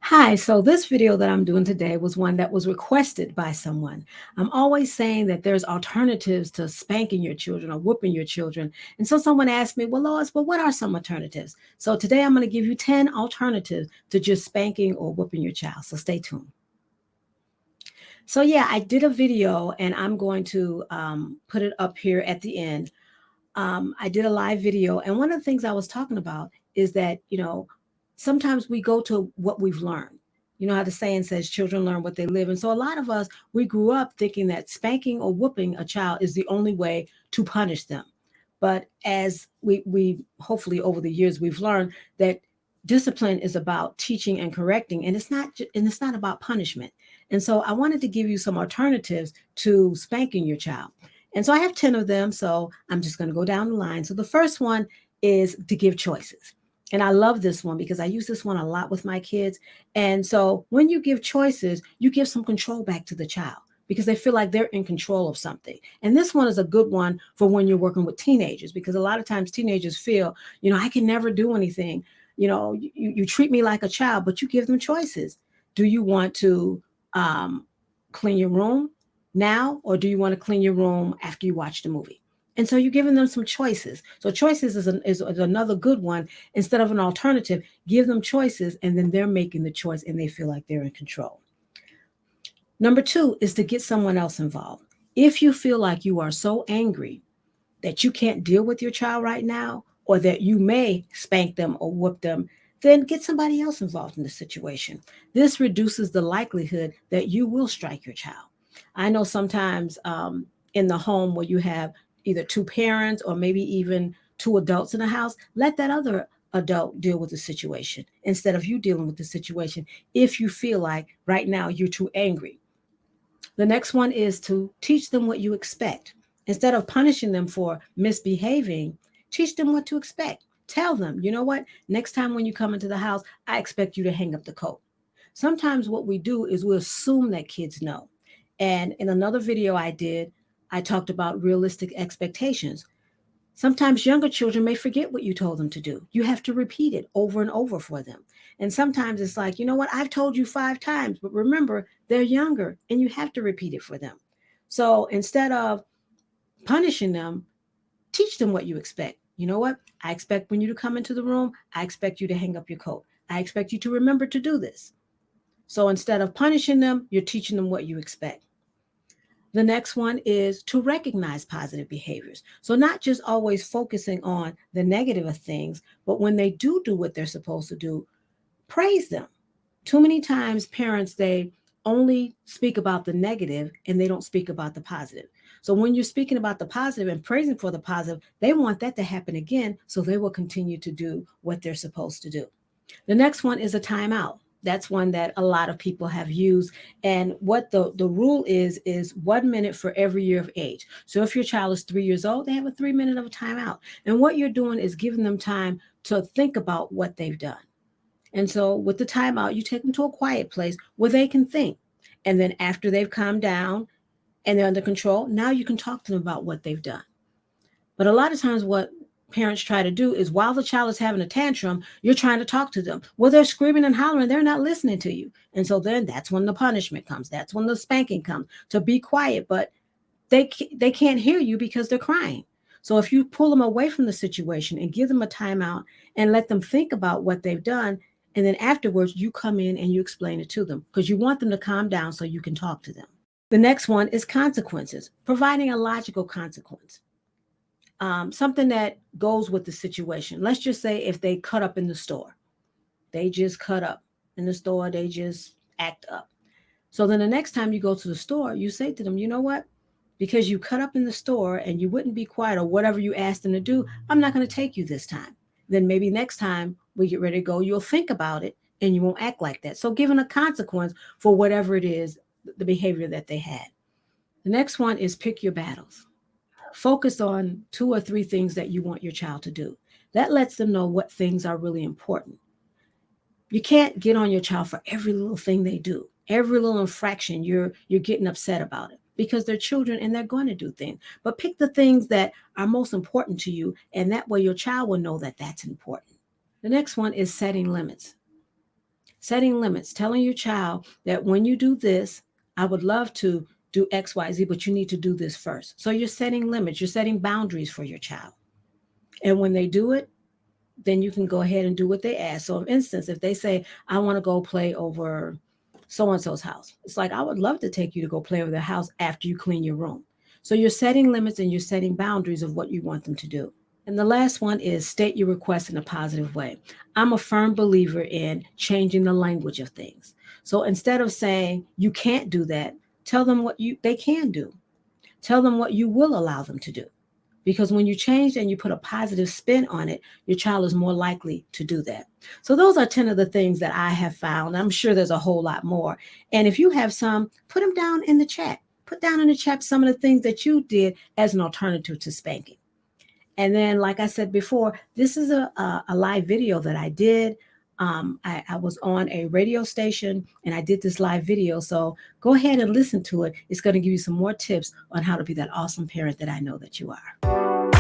Hi, so this video that I'm doing today was one that was requested by someone. I'm always saying that there's alternatives to spanking your children or whooping your children. And so someone asked me, well, Lois, well, what are some alternatives? So today I'm going to give you 10 alternatives to just spanking or whooping your child. So stay tuned. So, yeah, I did a video and I'm going to put it up here at the end. I did a live video. And one of the things I was talking about is that, sometimes we go to what we've learned. You know how the saying says children learn what they live. And so a lot of us, we grew up thinking that spanking or whooping a child is the only way to punish them. But as we hopefully over the years, we've learned that discipline is about teaching and correcting, and it's not about punishment. And so I wanted to give you some alternatives to spanking your child. And so I have 10 of them. So I'm just going to go down the line. So the first one is to give choices. And I love this one because I use this one a lot with my kids. And so when you give choices, you give some control back to the child because they feel like they're in control of something. And this one is a good one for when you're working with teenagers because a lot of times teenagers feel, I can never do anything. You treat me like a child, but you give them choices. Do you want to um, clean your room now, or do you want to clean your room after you watch the movie? And so you're giving them some choices. So choices is another good one. Instead of an alternative, give them choices, and then they're making the choice and they feel like they're in control. Number two is to get someone else involved. If you feel like you are so angry that you can't deal with your child right now, or that you may spank them or whoop them, then get somebody else involved in the situation. This reduces the likelihood that you will strike your child. I know sometimes in the home where you have either two parents or maybe even two adults in the house, let that other adult deal with the situation instead of you dealing with the situation if you feel like right now you're too angry. The next one is to teach them what you expect. Instead of punishing them for misbehaving, teach them what to expect. Tell them, you know what? Next time when you come into the house, I expect you to hang up the coat. Sometimes what we do is we assume that kids know. And in another video I did, I talked about realistic expectations. Sometimes younger children may forget what you told them to do. You have to repeat it over and over for them. And sometimes it's like, you know what, I've told you 5 times, but remember, they're younger and you have to repeat it for them. So instead of punishing them, teach them what you expect. You know what? I expect when you to come into the room, I expect you to hang up your coat. I expect you to remember to do this. So instead of punishing them, you're teaching them what you expect. The next one is to recognize positive behaviors. So, not just always focusing on the negative of things, but when they do what they're supposed to do, praise them. Too many times, parents, they only speak about the negative and they don't speak about the positive. So, when you're speaking about the positive and praising for the positive, they want that to happen again. So, they will continue to do what they're supposed to do. The next one is a timeout. That's one that a lot of people have used. And what the rule is 1 minute for every year of age. So if your child is 3 years old, they have a 3 minute of a timeout. And what you're doing is giving them time to think about what they've done. And so with the timeout, you take them to a quiet place where they can think. And then after they've calmed down and they're under control, now you can talk to them about what they've done. But a lot of times, what parents try to do is while the child is having a tantrum, you're trying to talk to them. Well, they're screaming and hollering, they're not listening to you. And so then that's when the punishment comes. That's when the spanking comes to be quiet. But they can't hear you because they're crying. So if you pull them away from the situation and give them a timeout and let them think about what they've done, and then afterwards you come in and you explain it to them because you want them to calm down so you can talk to them. The next one is consequences, providing a logical consequence, something that goes with the situation. Let's just say if they cut up in the store, they just cut up in the store, they just act up. So then the next time you go to the store, you say to them, you know what? Because you cut up in the store and you wouldn't be quiet or whatever you asked them to do, I'm not going to take you this time. Then maybe next time we get ready to go, you'll think about it and you won't act like that. So giving a consequence for whatever it is, the behavior that they had. The next one is pick your battles. Focus on 2 or 3 things that you want your child to do. That lets them know what things are really important. You can't get on your child for every little thing they do. Every little infraction, you're getting upset about it because they're children and they're going to do things. But pick the things that are most important to you, and that way your child will know that that's important. The next one is setting limits. Setting limits, telling your child that when you do this, I would love to do XYZ, but you need to do this first. So you're setting limits, you're setting boundaries for your child. And when they do it, then you can go ahead and do what they ask. So, for instance, if they say, I want to go play over so and so's house, it's like, I would love to take you to go play over their house after you clean your room. So, you're setting limits and you're setting boundaries of what you want them to do. And the last one is state your request in a positive way. I'm a firm believer in changing the language of things. So, instead of saying, you can't do that, tell them what they can do. Tell them what you will allow them to do. Because when you change and you put a positive spin on it, your child is more likely to do that. So those are 10 of the things that I have found. I'm sure there's a whole lot more. And if you have some, put them down in the chat. Put down in the chat some of the things that you did as an alternative to spanking. And then, like I said before, this is a live video that I did. I was on a radio station and I did this live video. So go ahead and listen to it. It's going to give you some more tips on how to be that awesome parent that I know that you are.